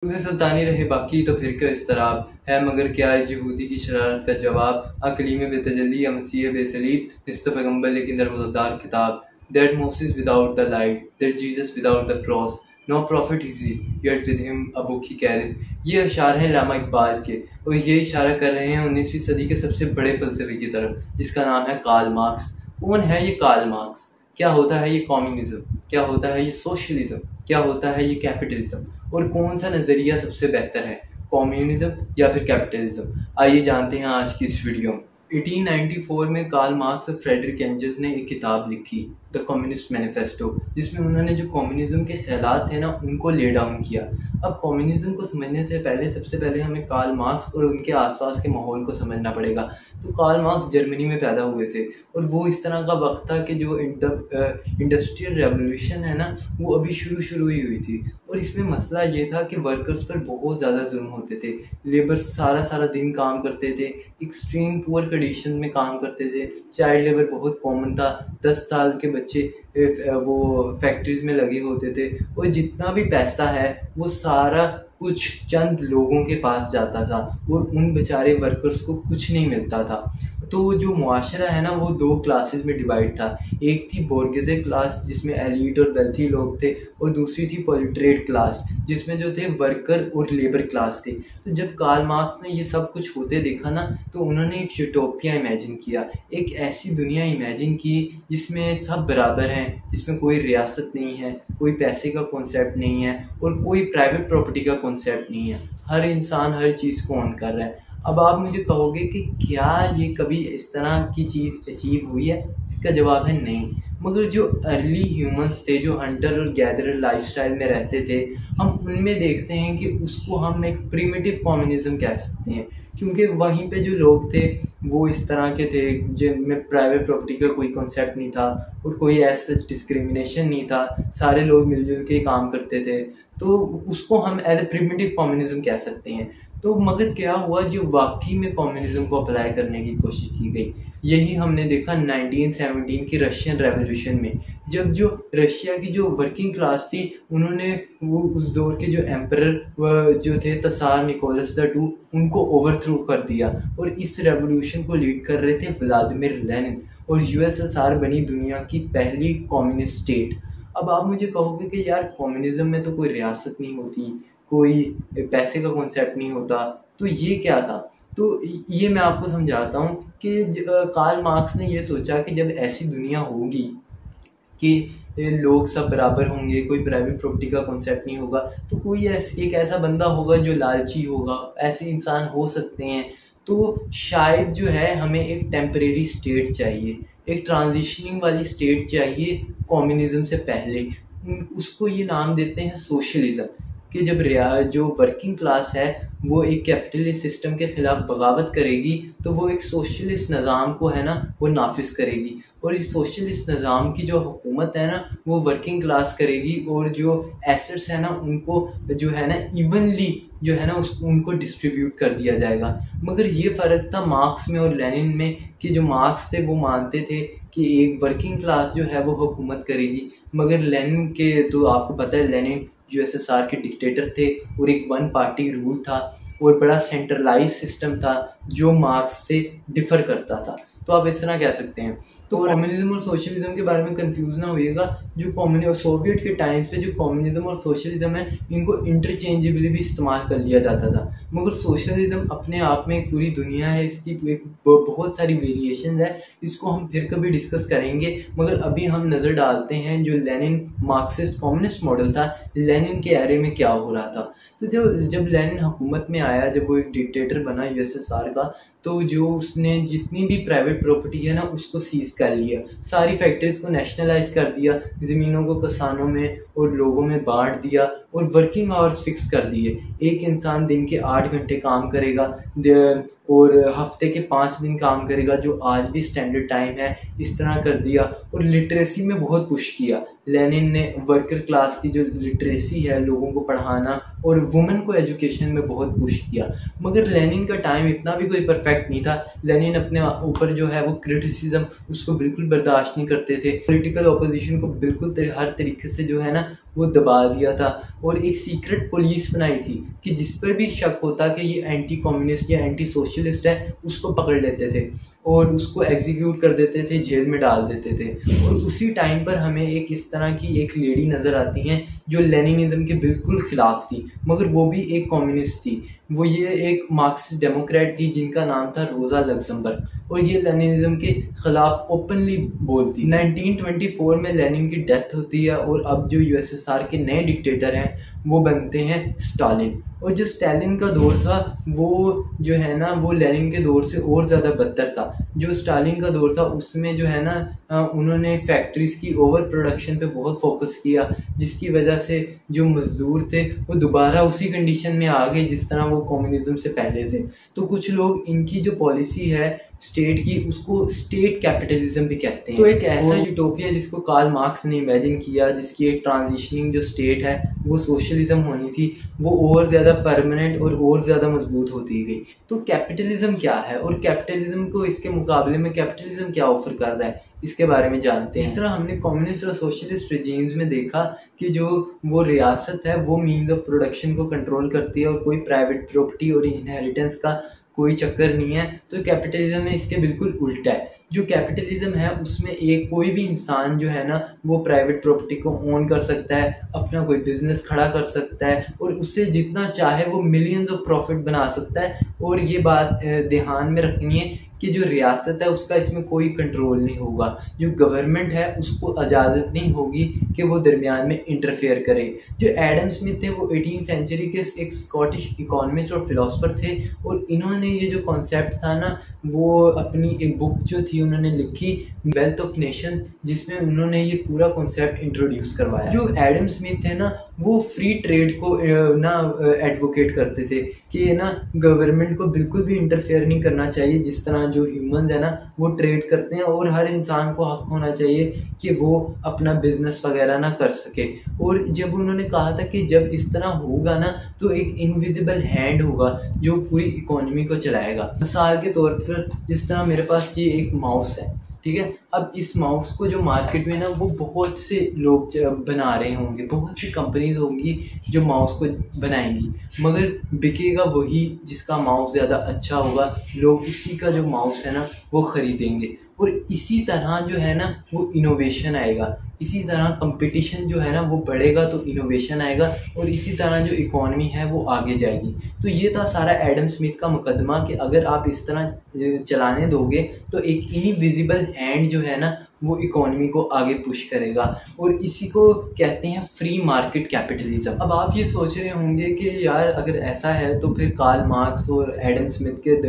तुम्हें सुल्तानी रहे बाकी तो फिर क्यों इस्तराब है, मगर क्या है यहूदी की शरारत का जवाब। अकलीम बेतजल्ली या मसीह बेसलीब निस्फ पैगम्बर लेकिन दरवज़दार किताब। That Moses without the light, that Jesus without the cross, no prophet is he yet with him a book he carries. ये अशार हैं लामा इकबाल के, और ये इशारा कर रहे हैं 19वीं सदी के सबसे बड़े फलसफे की तरफ, जिसका नाम है कार्ल मार्क्स। कौन है ये कार्ल मार्क्स? क्या होता है ये कम्युनिज्म? क्या होता है ये सोशलिज्म? क्या होता है ये कैपिटलिज्म? और कौन सा नज़रिया सबसे बेहतर है, कम्युनिज्म या फिर कैपिटलिज्म? आइए जानते हैं आज की इस वीडियो में। 1894 में कार्ल मार्क्स और फ्रेडरिक एंजल्स ने एक किताब लिखी, द कम्युनिस्ट मैनिफेस्टो, जिसमें उन्होंने जो कम्युनिज्म के ख्यालात थे ना उनको ले डाउन किया। अब कम्युनिज्म को समझने से पहले सबसे पहले हमें कार्ल मार्क्स और उनके आसपास के माहौल को समझना पड़ेगा। तो कार्ल मार्क्स जर्मनी में पैदा हुए थे, और वो इस तरह का वक्त था कि जो इंडस्ट्रियल रेवोल्यूशन है ना वो अभी शुरू ही हुई थी। और इसमें मसला ये था कि वर्कर्स पर बहुत ज़्यादा जुल्म होते थे। लेबर सारा दिन काम करते थे, एक्सट्रीम पुअर कंडीशन में काम करते थे, चाइल्ड लेबर बहुत कॉमन था। 10 साल के बच्चे वो फैक्ट्रीज में लगे होते थे, और जितना भी पैसा है वो सारा कुछ चंद लोगों के पास जाता था, और उन बेचारे वर्कर्स को कुछ नहीं मिलता था। तो जो मुआशरा है ना वो 2 क्लासेस में डिवाइड था। एक थी बोर्गेजे क्लास जिसमें एलीट और वेल्थी लोग थे, और दूसरी थी प्रोलेटेरिएट क्लास जिसमें जो थे वर्कर और लेबर क्लास थे। तो जब कार्ल मार्क्स ने ये सब कुछ होते देखा ना तो उन्होंने एक यूटोपिया इमेजिन किया, एक ऐसी दुनिया इमेजिन की जिसमें सब बराबर हैं, जिसमें कोई रियासत नहीं है, कोई पैसे का कॉन्सेप्ट नहीं है, और कोई प्राइवेट प्रॉपर्टी का कॉन्सेप्ट नहीं है। हर इंसान हर चीज़ को ऑन कर रहा है। अब आप मुझे कहोगे कि क्या ये कभी इस तरह की चीज़ अचीव हुई है? इसका जवाब है नहीं। मगर जो अर्ली ह्यूमंस थे, जो हंटर और गैदरर लाइफस्टाइल में रहते थे, हम उनमें देखते हैं कि उसको हम एक प्रिमिटिव कम्युनिज्म कह सकते हैं, क्योंकि वहीं पे जो लोग थे वो इस तरह के थे जिनमें प्राइवेट प्रॉपर्टी का कोई कॉन्सेप्ट नहीं था और कोई ऐसा डिस्क्रिमिनेशन नहीं था, सारे लोग मिलजुल के काम करते थे। तो उसको हम एज ए प्रिमिटिव कम्युनिज्म कह सकते हैं। तो मगर क्या हुआ, जो वाकई में कम्युनिज्म को अप्लाई करने की कोशिश की गई, यही हमने देखा 1917 की रशियन रेवोल्यूशन में, जब जो रशिया की जो वर्किंग क्लास थी उन्होंने वो उस दौर के जो एम्परर जो थे तसार निकोलस II उनको ओवरथ्रो कर दिया, और इस रेवोल्यूशन को लीड कर रहे थे व्लादिमीर लेनिन, और यूएसएसआर बनी दुनिया की पहली कम्युनिस्ट स्टेट। अब आप मुझे कहोगे कि यार कम्युनिज्म में तो कोई रियासत नहीं होती, कोई पैसे का कॉन्सेप्ट नहीं होता, तो ये क्या था? तो ये मैं आपको समझाता हूँ कि कार्ल मार्क्स ने ये सोचा कि जब ऐसी दुनिया होगी कि लोग सब बराबर होंगे, कोई प्राइवेट प्रॉपर्टी का कॉन्सेप्ट नहीं होगा, तो कोई एक ऐसा बंदा होगा जो लालची होगा, ऐसे इंसान हो सकते हैं। तो शायद जो है हमें एक टेम्परेरी स्टेट चाहिए, एक ट्रांजिशनिंग वाली स्टेट चाहिए कम्युनिज्म से पहले। उसको ये नाम देते हैं सोशलिज्म, कि जब जो वर्किंग क्लास है वो एक कैपिटलिस्ट सिस्टम के ख़िलाफ़ बगावत करेगी तो वो एक सोशलिस्ट निज़ाम को है ना वो नाफिज करेगी, और इस सोशलिस्ट निज़ाम की जो हुकूमत है ना वो वर्किंग क्लास करेगी, और जो एसेट्स है ना उनको जो है ना इवनली जो है ना उसको उनको डिस्ट्रीब्यूट कर दिया जाएगा। मगर ये फ़र्क था मार्क्स में और लेनिन में, कि जो मार्क्स थे वो मानते थे कि एक वर्किंग क्लास जो है वो हुकूमत करेगी, मगर लेनिन के तो आपको पता है लेनिन यूएसएसआर के डिक्टेटर थे, और एक 1 पार्टी रूल था और बड़ा सेंट्रलाइज सिस्टम था जो मार्क्स से डिफ़र करता था। तो आप इस तरह कह सकते हैं। तो कम्युनिज्म और सोशलिज्म के बारे में कंफ्यूज ना होइएगा। जो सोवियत के टाइम्स पे जो कम्युनिज्म और सोशलिज्म है इनको इंटरचेंजेबली भी इस्तेमाल कर लिया जाता था, मगर सोशलिज्म अपने आप में एक पूरी दुनिया है, इसकी एक बहुत सारी वेरिएशन है, इसको हम फिर कभी डिस्कस करेंगे। मगर अभी हम नज़र डालते हैं जो लेनिन मार्क्सिस्ट कम्युनिस्ट मॉडल था, लेनिन के एरे में क्या हो रहा था। तो जब लेनिन हुकूमत में आया, जब वो एक डिक्टेटर बना यूएसएसआर का, तो जो उसने जितनी भी प्राइवेट प्रॉपर्टी है ना उसको सीज कर लिया, सारी फैक्ट्रीज को नेशनलाइज कर दिया, ज़मीनों को किसानों में और लोगों में बांट दिया, और वर्किंग आवर्स फिक्स कर दिए। एक इंसान दिन के 8 घंटे काम करेगा और हफ्ते के 5 दिन काम करेगा, जो आज भी स्टैंडर्ड टाइम है, इस तरह कर दिया। और लिटरेसी में बहुत पुश किया लेनिन ने वर्कर क्लास की जो लिटरेसी है, लोगों को पढ़ाना और वुमेन को एजुकेशन में बहुत पुश किया। मगर लेनिन का टाइम इतना भी कोई परफेक्ट नहीं था। लेनिन अपने ऊपर जो है वो क्रिटिसिज्म उसको बिल्कुल बर्दाश्त नहीं करते थे। पॉलिटिकल ऑपोजिशन को बिल्कुल हर तरीके से जो है ना वो दबा दिया था और एक सीक्रेट पुलिस बनाई थी कि जिस पर भी शक होता कि ये एंटी कम्युनिस्ट या एंटी सोशलिस्ट है उसको पकड़ लेते थे और उसको एग्जीक्यूट कर देते थे, जेल में डाल देते थे। और उसी टाइम पर हमें एक इस तरह की एक लेडी नज़र आती हैं जो लेनिनिज्म के बिल्कुल ख़िलाफ़ थी, मगर वो भी एक कम्युनिस्ट थी। वो ये एक मार्क्सिस्ट डेमोक्रेट थी जिनका नाम था रोज़ा लग्जमबर्ग और ये लेनिनिज्म के ख़िलाफ़ ओपनली बोलती। 1924 में लेनिन की डेथ होती है और अब जो यूएसएसआर के नए डिक्टेटर हैं वो बनते हैं स्टालिन। और जो स्टालिन का दौर था वो जो है ना वो लेनिन के दौर से और ज़्यादा बदतर था। जो स्टालिन का दौर था उसमें जो है ना उन्होंने फैक्ट्रीज़ की ओवर प्रोडक्शन पे बहुत फोकस किया, जिसकी वजह से जो मज़दूर थे वो दोबारा उसी कंडीशन में आ गए जिस तरह वो कम्युनिज़म से पहले थे। तो कुछ लोग इनकी जो पॉलिसी है स्टेट की उसको स्टेट कैपिटलिज्म भी कहते हैं। तो एक ऐसा यूटोपिया जिसको कार्ल मार्क्स ने इमेजिन किया, जिसकी एक ट्रांजिशनिंग जो स्टेट है वो सोशलिज्म होनी थी, वो और ज़्यादा परमानेंट और ज़्यादा मजबूत होती गई। तो कैपिटलिज्म क्या है और कैपिटलिज्म को इसके मुकाबले में कैपिटलिज्म क्या ऑफर कर रहा है, इसके बारे में जानते हैं। इस तरह हमने कम्युनिस्ट और सोशलिस्ट रिजीम्स में देखा कि जो वो रियासत है वो मीन्स ऑफ प्रोडक्शन को कंट्रोल करती है और कोई प्राइवेट प्रॉपर्टी और इनहेरिटेंस का कोई चक्कर नहीं है। तो कैपिटलिज्म में इसके बिल्कुल उल्टा है। जो कैपिटलिज्म है उसमें कोई भी इंसान जो है ना वो प्राइवेट प्रॉपर्टी को ओन कर सकता है, अपना कोई बिजनेस खड़ा कर सकता है और उससे जितना चाहे वो मिलियंस ऑफ प्रॉफिट बना सकता है। और ये बात ध्यान में रखनी है कि जो रियासत है उसका इसमें कोई कंट्रोल नहीं होगा। जो गवर्नमेंट है उसको इजाज़त नहीं होगी कि वो दरमियान में इंटरफेयर करे। जो एडम स्मिथ थे वो 18वीं सेंचुरी के एक स्कॉटिश इकोनॉमिस्ट और फिलोसफर थे और इन्होंने ये जो कॉन्सेप्ट था ना वो अपनी एक बुक जो थी उन्होंने लिखी वेल्थ ऑफ नेशंस, जिसमें उन्होंने ये पूरा कॉन्सेप्ट इंट्रोड्यूस करवाया। जो एडम स्मिथ थे ना वो फ्री ट्रेड को ना एडवोकेट करते थे कि ना गवर्नमेंट को बिल्कुल भी इंटरफेयर नहीं करना चाहिए जिस तरह जो ह्यूमंस है ना वो ट्रेड करते हैं, और हर इंसान को हक होना चाहिए कि वो अपना बिजनेस वगैरह ना कर सके। और जब उन्होंने कहा था कि जब इस तरह होगा ना तो एक इनविजिबल हैंड होगा जो पूरी इकोनॉमी को चलाएगा। मिसाल के तौर पर जिस तरह मेरे पास ये एक माउस है, ठीक है। अब इस माउस को जो मार्केट में ना वो बहुत से लोग बना रहे होंगे, बहुत सी कंपनीज होंगी जो माउस को बनाएंगी, मगर बिकेगा वही जिसका माउस ज़्यादा अच्छा होगा। लोग उसी का जो माउस है ना वो ख़रीदेंगे। और इसी तरह जो है ना वो इनोवेशन आएगा, इसी तरह कंपटीशन जो है ना वो बढ़ेगा तो इनोवेशन आएगा, और इसी तरह जो इकॉनमी है वो आगे जाएगी। तो ये था सारा एडम स्मिथ का मुकदमा कि अगर आप इस तरह चलाने दोगे तो एक इनविजिबल हैंड जो है ना वो इकोनॉमी को आगे पुश करेगा, और इसी को कहते हैं फ्री मार्केट कैपिटलिज्म। अब आप ये सोच रहे होंगे कि यार अगर ऐसा है तो फिर कार्ल मार्क्स और एडम स्मिथ के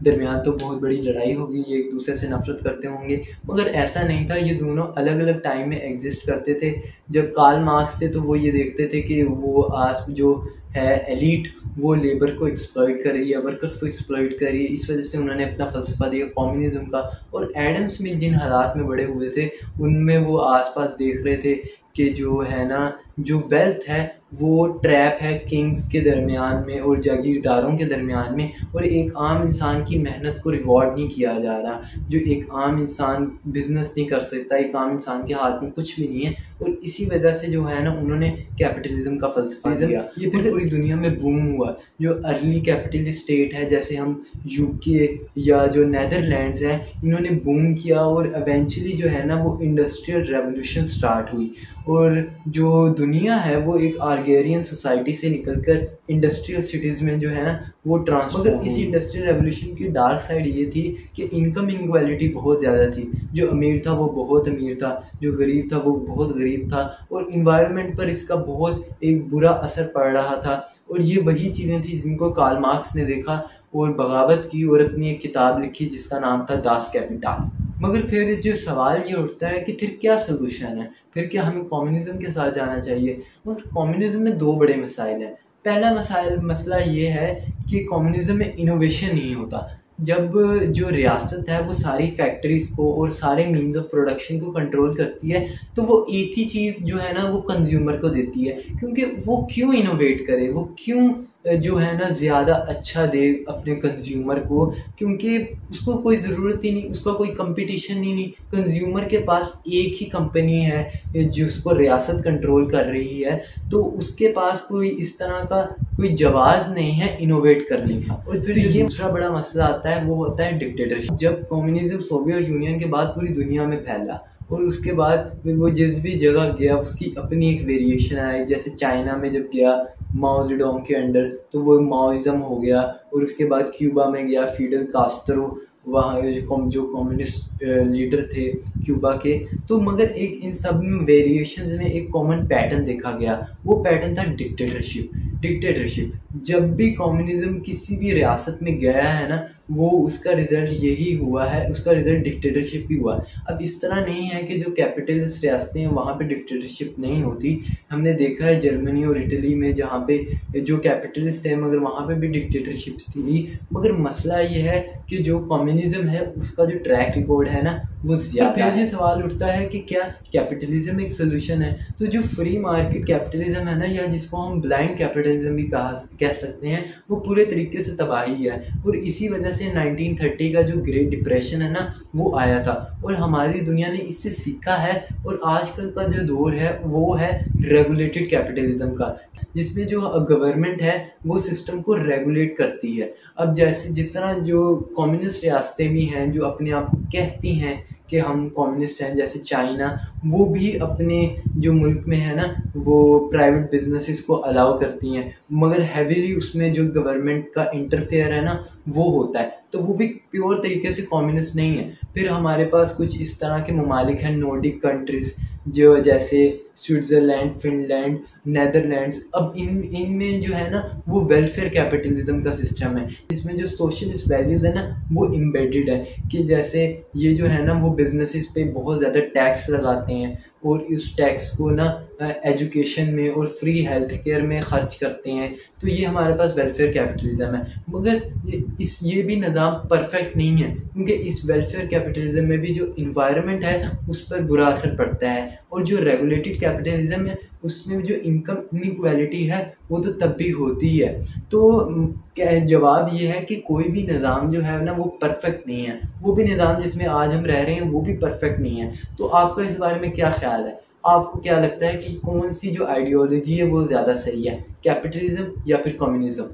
दरमियान तो बहुत बड़ी लड़ाई होगी, ये एक दूसरे से नफरत करते होंगे, मगर ऐसा नहीं था। ये दोनों अलग अलग टाइम में एग्जिस्ट करते थे। जब कार्ल मार्क्स थे तो वो ये देखते थे कि वो आज जो है एलीट वो लेबर को एक्सप्लॉइट कर रही है, वर्कर्स को एक्सप्लॉइट कर रही है, इस वजह से उन्होंने अपना फ़लसफ़ा दिया कम्युनिज़म का। और एडम स्मिथ जिन हालात में बड़े हुए थे उनमें वो आसपास देख रहे थे कि जो है ना जो वेल्थ है वो ट्रैप है किंग्स के दरमियान में और जागीरदारों के दरमियान में, और एक आम इंसान की मेहनत को रिवॉर्ड नहीं किया जा रहा। जो एक आम इंसान बिजनेस नहीं कर सकता, एक आम इंसान के हाथ में कुछ भी नहीं है, और इसी वजह से जो है ना उन्होंने कैपिटलिज्म का फ़लसफ़ा दिया। ये फिर पूरी दुनिया में बूम हुआ। जो अर्ली कैपिटलिस्ट स्टेट है जैसे हम यूके या जो नेदरलैंड्स हैं, इन्होंने बूम किया और इवेंचुअली जो है ना वो इंडस्ट्रियल रेवोल्यूशन स्टार्ट हुई, और जो दुनिया है वो एक आर्गेरियन सोसाइटी से निकलकर इंडस्ट्रियल सिटीज़ में जो है ना वो ट्रांसफर। मगर इस इंडस्ट्रियल रेवोल्यूशन की डार्क साइड ये थी कि इनकम इनक्वालिटी बहुत ज़्यादा थी। जो अमीर था वो बहुत अमीर था, जो गरीब था वो बहुत गरीब था, और इन्वायरमेंट पर इसका बहुत एक बुरा असर पड़ रहा था। और ये वही चीज़ें थी जिनको कार्ल मार्क्स ने देखा और बगावत की और अपनी एक किताब लिखी जिसका नाम था दास कैपिटल। मगर फिर जो सवाल ये उठता है कि फिर क्या सोल्यूशन है, फिर क्या हमें कम्युनिज़म के साथ जाना चाहिए। मगर कम्युनिज़म में दो बड़े मसाइल हैं। पहला मसला ये है कि कम्युनिज़म में इनोवेशन नहीं होता। जब जो रियासत है वो सारी फैक्ट्रीज़ को और सारे मीन्स ऑफ प्रोडक्शन को कंट्रोल करती है, तो वो एक ही चीज़ जो है ना वो कंज्यूमर को देती है, क्योंकि वो क्यों इनोवेट करे, वो क्यों जो है ना ज़्यादा अच्छा दे अपने कंज्यूमर को, क्योंकि उसको कोई ज़रूरत ही नहीं, उसका कोई कंपटीशन ही नहीं। कंज्यूमर के पास एक ही कंपनी है जिसको रियासत कंट्रोल कर रही है, तो उसके पास कोई इस तरह का कोई जवाब नहीं है इनोवेट करने का। और फिर ये दूसरा बड़ा मसला आता है, वो होता है डिक्टेटरशिप। जब कम्युनिज्म सोवियत यूनियन के बाद पूरी दुनिया में फैला और उसके बाद वो जिस भी जगह गया उसकी अपनी एक वेरिएशन आई, जैसे चाइना में जब गया माओ जेडोंग के अंडर तो वो माओइज़्म हो गया, और उसके बाद क्यूबा में गया फिडेल कास्ट्रो, वहाँ जो कम्युनिस्ट लीडर थे क्यूबा के। तो मगर एक इन सब वेरिएशंस में एक कॉमन पैटर्न देखा गया, वो पैटर्न था डिक्टेटरशिप। जब भी कम्युनिज्म किसी भी रियासत में गया है ना, वो उसका रिज़ल्ट यही हुआ है, उसका रिज़ल्ट डिक्टेटरशिप ही हुआ। अब इस तरह नहीं है कि जो कैपिटलिस्ट रियासतें हैं वहाँ पे डिक्टेटरशिप नहीं होती। हमने देखा है जर्मनी और इटली में जहाँ पे जो कैपिटलिस्ट थे मगर वहाँ पे भी डिक्टेटरशिप थी। मगर मसला ये है कि जो कम्युनिज्म है उसका जो ट्रैक रिकॉर्ड है ना वो ज़्यादा है। ये सवाल उठता है कि क्या कैपिटलिज्म एक सोल्यूशन है? तो जो फ्री मार्केट कैपिटलिज्म है ना, या जिसको हम ब्लाइंड कैपिटलिज्म भी कह सकते हैं, वो पूरे तरीके से तबाही है। और इसी वजह से 1930 का जो ग्रेट डिप्रेशन है ना वो आया था, और हमारी दुनिया ने इससे सीखा है। और आजकल का जो दौर है वो है रेगुलेटेड कैपिटलिज्म का, जिसमें जो गवर्नमेंट है वो सिस्टम को रेगुलेट करती है। अब जैसे जिस तरह जो कम्युनिस्ट रियासतें भी हैं जो अपने आप कहती हैं कि हम कम्युनिस्ट हैं, जैसे चाइना, वो भी अपने जो मुल्क में है ना वो प्राइवेट बिजनेसेस को अलाउ करती हैं, मगर हैवीली उसमें जो गवर्नमेंट का इंटरफेयर है ना वो होता है, तो वो भी प्योर तरीके से कम्युनिस्ट नहीं है। फिर हमारे पास कुछ इस तरह के ममालिक हैं, नॉर्डिक कंट्रीज़, जो जैसे स्विट्ज़रलैंड, फिनलैंड, नेदरलैंड्स। अब इनमें जो है ना वो वेलफेयर कैपिटलिज्म का सिस्टम है, इसमें जो सोशलिस्ट वैल्यूज़ है ना वो एम्बेडेड है, कि जैसे ये जो है ना वो बिजनेसेस पे बहुत ज़्यादा टैक्स लगाते हैं और इस टैक्स को ना एजुकेशन में और फ्री हेल्थ केयर में ख़र्च करते हैं। तो ये हमारे पास वेलफेयर कैपिटलिज्म है, मगर ये भी निज़ाम परफेक्ट नहीं है, क्योंकि इस वेलफेयर कैपिटलिज्म में भी जो इन्वायरमेंट है उस पर बुरा असर पड़ता है। और जो रेगुलेटेड कैपिटलिज्म है उसमें जो इनकम इनइक्वालिटी है वो तो तब भी होती है। तो क्या जवाब ये है कि कोई भी निज़ाम जो है ना वो परफेक्ट नहीं है, वो भी निज़ाम जिसमें आज हम रह रहे हैं वो भी परफेक्ट नहीं है। तो आपका इस बारे में क्या ख्याल है? आपको क्या लगता है कि कौन सी जो आइडियोलॉजी है वो ज़्यादा सही है, कैपिटलिज्म या फिर कम्युनिज्म?